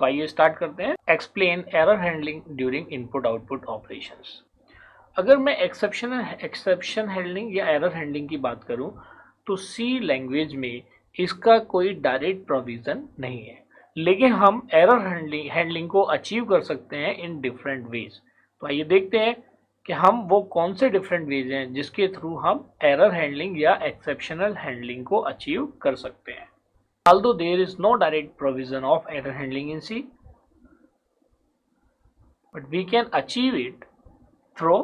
आइए स्टार्ट करते हैं। Explain error handling during input output operations. अगर मैं एक्सेप्शन हैंडलिंग या एरर हैंडलिंग की बात करूं तो सी लैंग्वेज में इसका कोई डायरेक्ट प्रोविजन नहीं है, लेकिन हम एरर हैंडलिंग को अचीव कर सकते हैं इन डिफरेंट वेज। तो आइए देखते हैं कि हम वो कौन से डिफरेंट वेज हैं जिसके थ्रू हम एरर हैंडलिंग या एक्सेप्शनल हैंडलिंग को अचीव कर सकते हैं। Although there is no direct provision of error handling in C, but we can achieve it through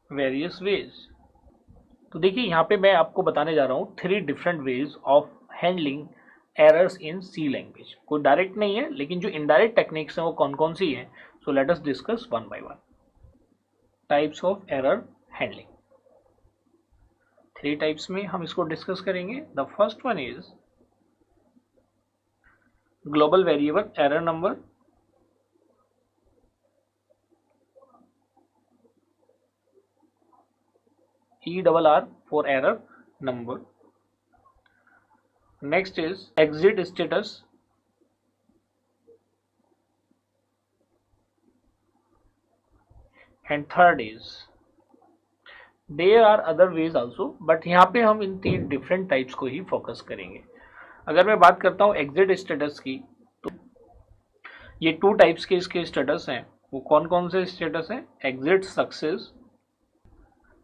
various ways. तो देखिए यहाँ पे मैं आपको बताने जा रहा हूँ 3 different ways of handling errors in C language. कोई डायरेक्ट नहीं है, लेकिन जो इनडायरेक्ट टेक्निक्स हैं वो कौन कौन सी हैं। So let us discuss one by one. Types of error handling, 3 types में हम इसको डिस्कस करेंगे। The first one is global variable error number, ERR for error number. Next is exit status, and third is there are other ways also, but यहाँ पे हम इन 3 different types को ही focus करेंगे। अगर मैं बात करता हूँ एग्जिट स्टेटस की, तो ये 2 टाइप्स के इसके स्टेटस हैं। वो कौन कौन से स्टेटस हैं? Exit success.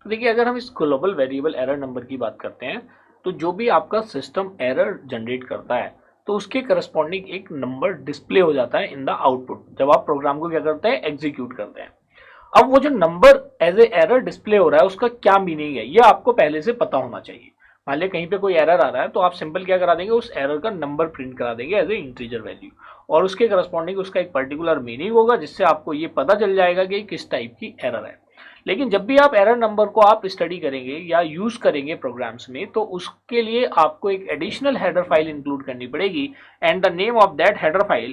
तो देखिए अगर हम इस ग्लोबल वेरिएबल एरर नंबर की बात करते हैं तो जो भी आपका सिस्टम एरर जनरेट करता है तो उसके करस्पॉन्डिंग एक नंबर डिस्प्ले हो जाता है इन द आउटपुट, जब आप प्रोग्राम को क्या करते हैं, एग्जीक्यूट करते हैं। अब वो जो number as a error display हो रहा है उसका क्या मीनिंग है, ये आपको पहले से पता होना चाहिए। मान लिया कहीं पे कोई एरर आ रहा है तो आप सिंपल क्या करा देंगे, उस एरर का नंबर प्रिंट करा देंगे एज ए इंटीजर वैल्यू, और उसके करस्पॉन्डिंग उसका एक पर्टिकुलर मीनिंग होगा जिससे आपको ये पता चल जाएगा कि किस टाइप की एरर है। लेकिन जब भी आप एरर नंबर को आप स्टडी करेंगे या यूज करेंगे प्रोग्राम्स में तो उसके लिए आपको एक एडिशनल हेडर फाइल इंक्लूड करनी पड़ेगी, and the name of that header file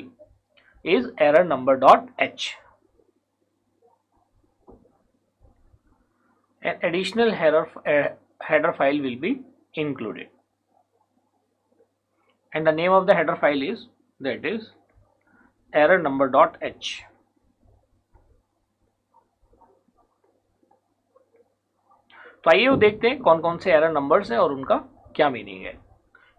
is error number.h. An additional header file will be included, and the name of the header file is error number.h. तो आइए वो देखते हैं कौन कौन से एरर नंबर्स हैं और उनका क्या मीनिंग है।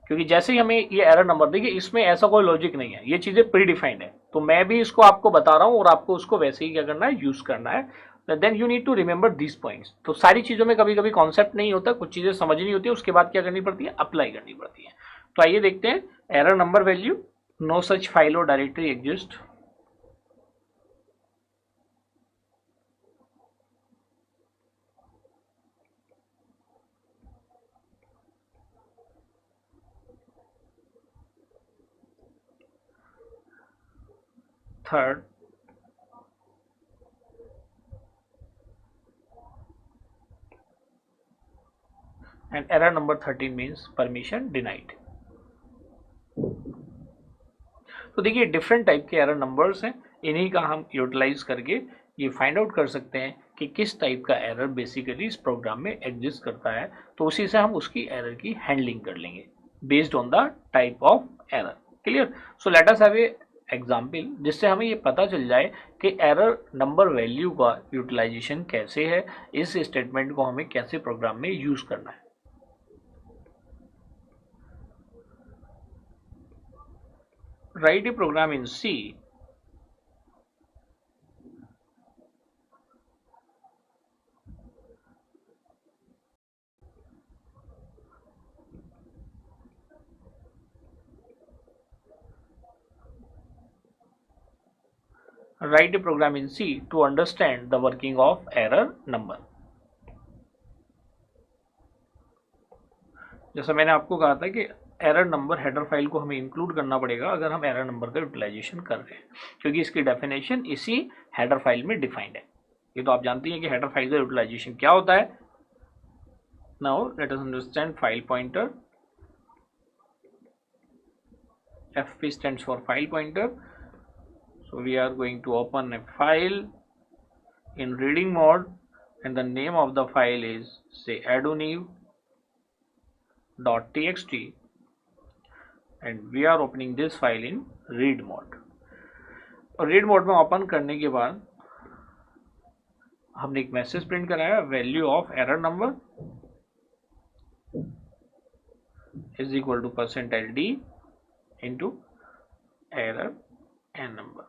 क्योंकि जैसे ही हमें ये एरर नंबर, देखिए इसमें ऐसा कोई लॉजिक नहीं है, ये चीजें प्री डिफाइंड है, तो मैं भी इसको आपको बता रहा हूँ और आपको उसको वैसे ही क्या करना है, यूज करना है। Then you need to remember this points. तो सारी चीजों में कभी कभी कॉन्सेप्ट नहीं होता, कुछ चीजें समझनी होती है, उसके बाद क्या करनी पड़ती है, अप्लाई करनी पड़ती है। तो आइए देखते हैं error number value, no such file और directory exist. Third, and error number 13 means permission denied. तो देखिए डिफरेंट टाइप के एरर नंबर्स हैं, इन्हीं का हम यूटिलाइज करके ये फाइंड आउट कर सकते हैं कि किस टाइप का एरर बेसिकली इस प्रोग्राम में एग्जिस्ट करता है। तो उसी से हम उसकी एरर की हैंडलिंग कर लेंगे based on the type of error. Clear? So let us have a example जिससे हमें ये पता चल जाए कि एरर नंबर वैल्यू का यूटिलाइजेशन कैसे है, इस स्टेटमेंट को हमें कैसे प्रोग्राम में यूज करना है। Write a program in C write a program in C to understand the working of error number. जैसा मैंने आपको कहा था कि एरर नंबर हेडर फाइल को हमें इंक्लूड करना पड़ेगा अगर हम एरर नंबर का यूटिलाइजेशन कर रहे हैं, क्योंकि इसकी डेफिनेशन इसी हेडर फाइल में डिफाइंड है। ये तो आप जानती हैं कि हेडर फाइल का यूटिलाइजेशन क्या होता है। Now let us understand file pointer. FP stands for file pointer. So we are going to open a file in reading mode, and the name of the file is say adoniv.txt, and we are opening this file in read mode. और read mode में open करने के बाद हमने एक message print कराया, value of error number is equal to %d into error n number.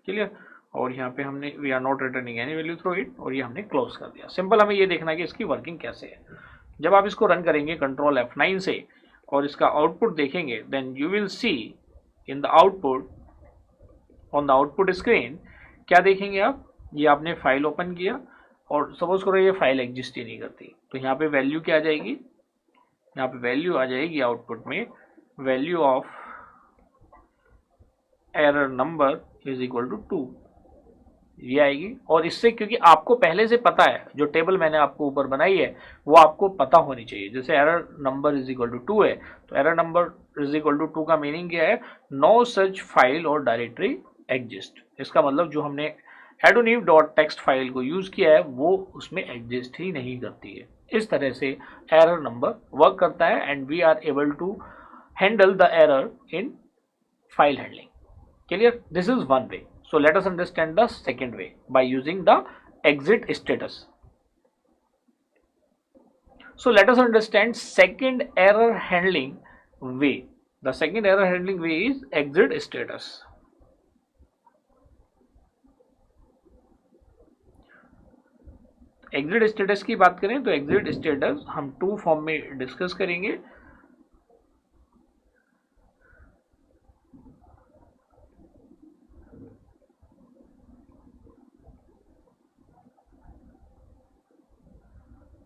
Clear. और यहाँ पे हमने we are not returning any value through it, और ये हमने क्लोज कर दिया। सिंपल हमें ये देखना है कि इसकी वर्किंग कैसे है। जब आप इसको रन करेंगे कंट्रोल F9 से और इसका आउटपुट देखेंगे, then you will see in the output, on the output screen क्या देखेंगे आप, ये आपने फाइल ओपन किया और सपोज करो ये फाइल एग्जिस्ट ही नहीं करती, तो यहाँ पे वैल्यू क्या आ जाएगी, यहाँ पे वैल्यू आ जाएगी आउटपुट में, value of error number is equal to 2, ये आएगी। और इससे क्योंकि आपको पहले से पता है, जो टेबल मैंने आपको ऊपर बनाई है वो आपको पता होनी चाहिए। जैसे error number is equal to 2 है, तो error number is equal to 2 का मीनिंग क्या है, नो सच फाइल और डायरेक्टरी एग्जिस्ट। इसका मतलब जो हमने adonew.txt फाइल को यूज किया है वो उसमें एग्जिस्ट ही नहीं करती है। इस तरह से एरर नंबर वर्क करता है and we are able to handle the error in file handling. Clear? This is one way. So let us understand the second way by using the exit status. So let us understand second error handling way. The second error handling way is exit status. Exit status की बात करें तो exit status हम 2 form में discuss करेंगे।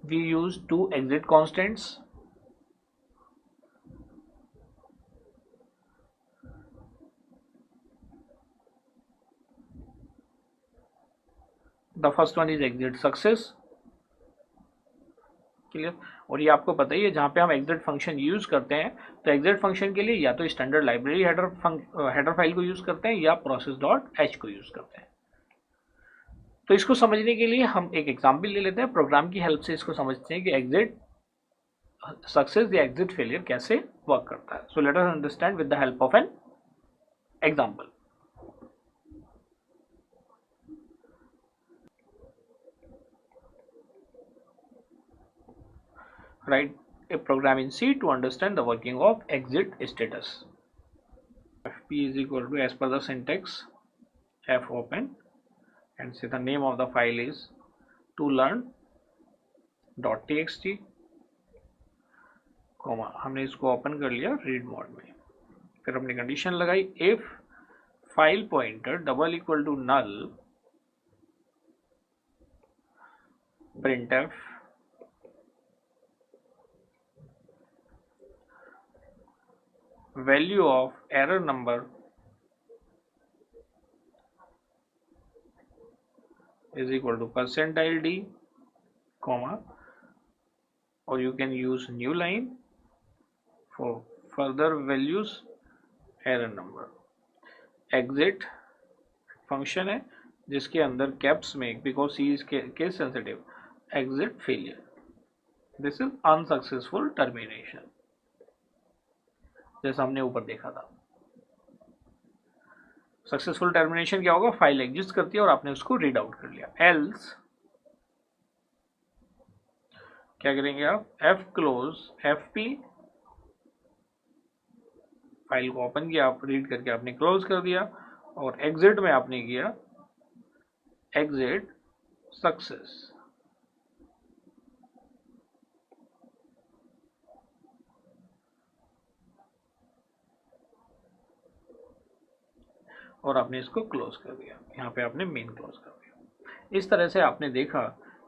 We use 2 exit constants. The first one is exit success. Clear. और ये आपको पता ही है, जहाँ पे हम एग्जिट फंक्शन यूज करते हैं तो एग्जिट फंक्शन के लिए या तो स्टैंडर्ड लाइब्रेरी हेडर फाइल को यूज करते हैं या process.h को यूज करते हैं। तो इसको समझने के लिए हम एक एग्जाम्पल ले लेते हैं, प्रोग्राम की हेल्प से इसको समझते हैं कि एग्जिट सक्सेस या एग्जिट फेलियर कैसे वर्क करता है। So let us understand with the help of an example. Write a program in C to understand the working of exit status. fp is equal to, as per the syntax, f open and say the name of the file is tolearn.txt, comma हमने इसको open कर लिया read mode में। फिर हमने condition लगाई, if file pointer double equal to null printf value of error number is equal to %d, comma, or you can use new line for further values error number। exit function है जिसके अंदर caps में, because C is case sensitive, exit failure, this is unsuccessful termination, जैसा हमने ऊपर देखा था। Successful termination क्या होगा, फाइल एग्जिस्ट करती है और आपने उसको रीड आउट कर लिया। एल्स क्या करेंगे आप, एफ क्लोज fp, फाइल को ओपन किया, आप रीड करके आपने क्लोज कर दिया, और एग्जिट में आपने किया एग्जिट सक्सेस। और आपने इसको क्लोज कर दिया, यहाँ पे आपने मेन क्लोज कर दिया। इस तरह से आपने देखा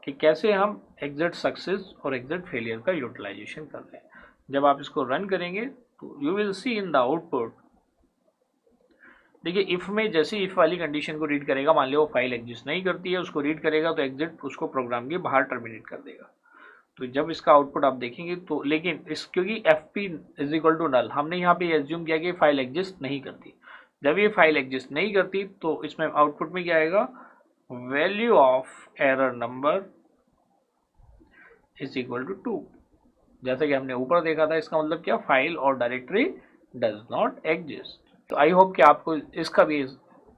कि कैसे हम एग्जिट सक्सेस और एग्जिट फेलियर का यूटिलाइजेशन कर रहे हैं। जब आप इसको रन करेंगे तो you will see in the output, देखिए इफ में जैसे इफ वाली कंडीशन को रीड करेगा, मान लो वो फाइल एग्जिस्ट नहीं करती है, उसको रीड करेगा तो एग्जिट उसको प्रोग्राम के बाहर टर्मिनेट कर देगा। तो जब इसका आउटपुट आप देखेंगे तो, लेकिन इस क्योंकि fp is equal to null, हमने यहाँ पे एज्यूम किया कि फाइल एग्जिस्ट नहीं करती। जब ये फाइल एग्जिस्ट नहीं करती तो इसमें आउटपुट में क्या आएगा, value of error number is equal to 2। जैसे कि हमने ऊपर देखा था, इसका मतलब क्या, फाइल और डायरेक्टरी डज नॉट एग्जिस्ट। तो आई होप कि आपको इसका भी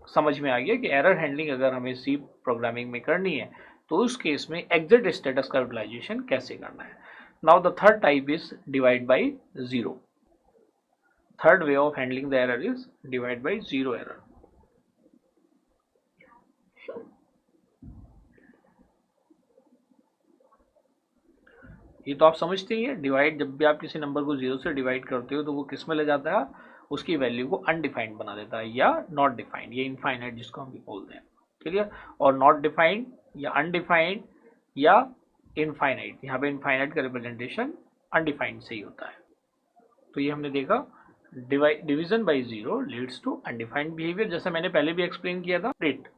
समझ में आ गया कि एरर हैंडलिंग अगर हमें सी प्रोग्रामिंग में करनी है तो उस केस में एग्जिट स्टेटस का यूटिलाइजेशन कैसे करना है। Now the third type is divide by zero. Third way of handling the error is divide by zero error. ये तो आप समझते ही हैं, डिवाइड जब भी आप किसी नंबर को जीरो से डिवाइड करते हो तो वो किस में ले जाता है, उसकी वैल्यू को अनडिफाइंड बना देता है या नॉट डिफाइंड, ये इनफाइनाइट जिसको हम बोलते हैं। क्लियर। और नॉट डिफाइंड या अनडिफाइंड या इनफाइनाइट, यहाँ पे इनफाइनाइट का रिप्रेजेंटेशन अनडिफाइंड से ही होता है। तो ये हमने देखा division by zero leads to undefined behaviour. जैसे मैंने पहले भी एक्सप्लेन किया था,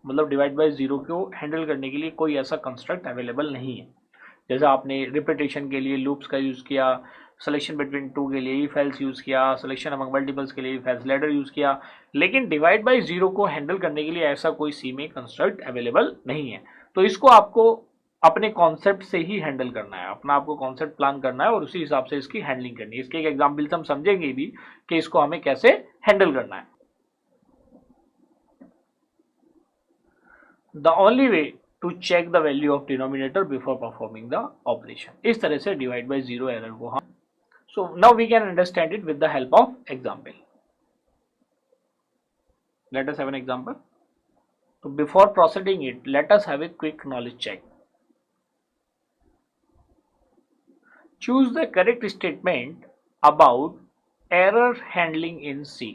मतलब डिवाइड बाय जीरो को हैंडल करने के लिए कोई ऐसा कंस्ट्रक्ट अवेलेबल नहीं है। जैसे आपने रिपीटेशन के लिए लूप्स का यूज़ किया, सिलेक्शन बिटवीन टू के लिए इफ एल्स यूज़ किया, सिलेक्शन अमंग मल्टीपल्स के लिए इफ एल्स लैडर यूज़ किया, लेकिन डिवाइड बाय जीरो को हैंडल करने के लिए ऐसा कोई सी में कंस्ट्रक्ट अवेलेबल नहीं है। तो इसको आपको अपने कॉन्सेप्ट से ही हैंडल करना है, अपना आपको कॉन्सेप्ट प्लान करना है और उसी हिसाब से इसकी हैंडलिंग करनी है। इसके एक एग्जाम्पल से हम समझेंगे भी कि इसको हमें कैसे हैंडल करना है। The only way to check the value of denominator before performing the operation. इस तरह से डिवाइड बाय जीरो एरर को हम, so now we can understand it with the help of example. Let us have an example. तो before proceeding it, let us have a quick knowledge check. Choose the correct statement about error handling in C.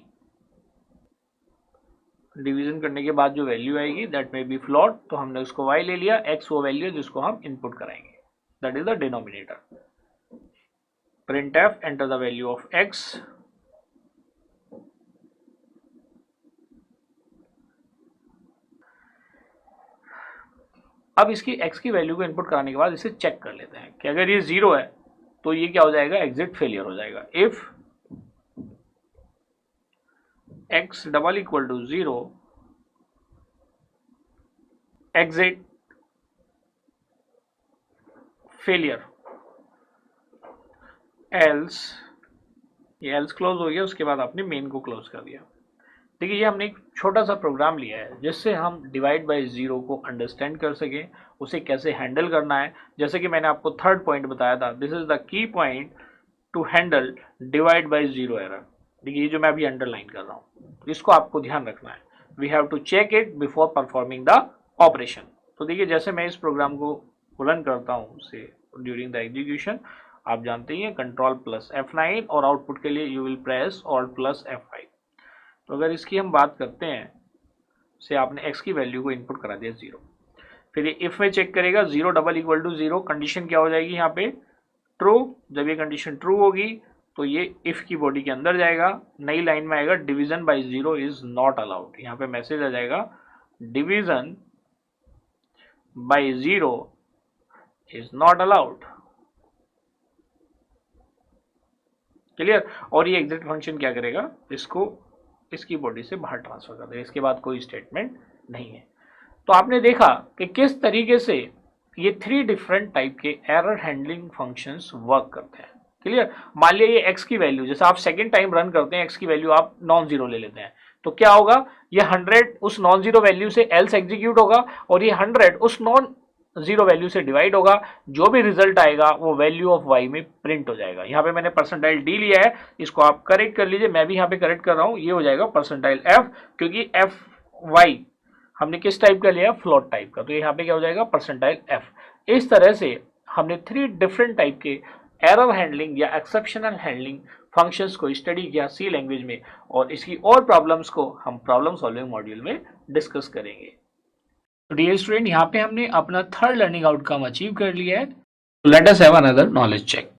Division करने के बाद जो value आएगी that may be float, तो हमने उसको y ले लिया, x वो वैल्यू जिसको हम इनपुट कराएंगे, that is the denominator. printf enter the value of x, अब इसकी x की वैल्यू को इनपुट कराने के बाद इसे चेक कर लेते हैं कि अगर ये जीरो है तो ये क्या हो जाएगा, एग्जिट फेलियर हो जाएगा। If x double equal to zero, exit failure, else, ये एल्स क्लोज हो गया, उसके बाद आपने मेन को क्लोज कर दिया। देखिए ये हमने एक छोटा सा प्रोग्राम लिया है जिससे हम डिवाइड बाय जीरो को अंडरस्टैंड कर सकें, उसे कैसे हैंडल करना है। जैसे कि मैंने आपको थर्ड पॉइंट बताया था, this is the key point two handle divide by zero error. देखिए ये जो मैं अभी अंडरलाइन कर रहा हूँ, इसको आपको ध्यान रखना है। We have to check it before performing the operation. तो देखिए जैसे मैं इस प्रोग्राम को रन करता हूँ से ड्यूरिंग द एग्जीक्यूशन, आप जानते ही हैं कंट्रोल प्लस F9 और आउटपुट के लिए you will press alt plus F5। तो अगर इसकी हम बात करते हैं, से आपने x की वैल्यू को इनपुट करा दिया जीरो, फिर ये इफ में चेक करेगा zero double equal to zero, condition क्या हो जाएगी यहाँ पे, ट्रू। जब ये कंडीशन ट्रू होगी तो ये इफ की बॉडी के अंदर जाएगा, नई लाइन में आएगा division by zero is not allowed, यहाँ पे मैसेज आ जाएगा division by zero is not allowed. Clear. और ये एग्जिट फंक्शन क्या करेगा, इसको इसकी बॉडी से बाहर ट्रांसफर कर देगा, इसके बाद कोई स्टेटमेंट नहीं है। तो आपने देखा कि किस तरीके से ये थ्री डिफरेंट टाइप के एरर हैंडलिंग फंक्शंस वर्क करते हैं। क्लियर। मान लिया ये x की वैल्यू, जैसे आप सेकंड टाइम रन करते हैं, x की वैल्यू आप नॉन जीरो ले लेते हैं, तो क्या होगा, ये 100 उस नॉन जीरो वैल्यू से एल्स एग्जीक्यूट होगा और ये 100 उस नॉन जीरो वैल्यू से डिवाइड होगा, जो भी रिजल्ट आएगा वो वैल्यू ऑफ y में प्रिंट हो जाएगा। यहाँ पे मैंने परसेंटाइल d लिया है, इसको आप करेक्ट कर लीजिए, मैं भी यहाँ पे करेक्ट कर रहा हूँ, ये हो जाएगा परसेंटाइल f, क्योंकि fy हमने किस टाइप का लिया, फ्लोट टाइप का, तो यहाँ पे क्या हो जाएगा परसेंटाइल f। इस तरह से हमने थ्री डिफरेंट टाइप के एरर हैंडलिंग या एक्सेप्शनल हैंडलिंग फंक्शंस को स्टडी किया सी लैंग्वेज में, और इसकी और प्रॉब्लम्स को हम प्रॉब्लम सॉल्विंग मॉड्यूल में डिस्कस करेंगे। डियर स्टूडेंट, यहाँ पे हमने अपना थर्ड लर्निंग आउटकम अचीव कर लिया है। Let us have another knowledge check.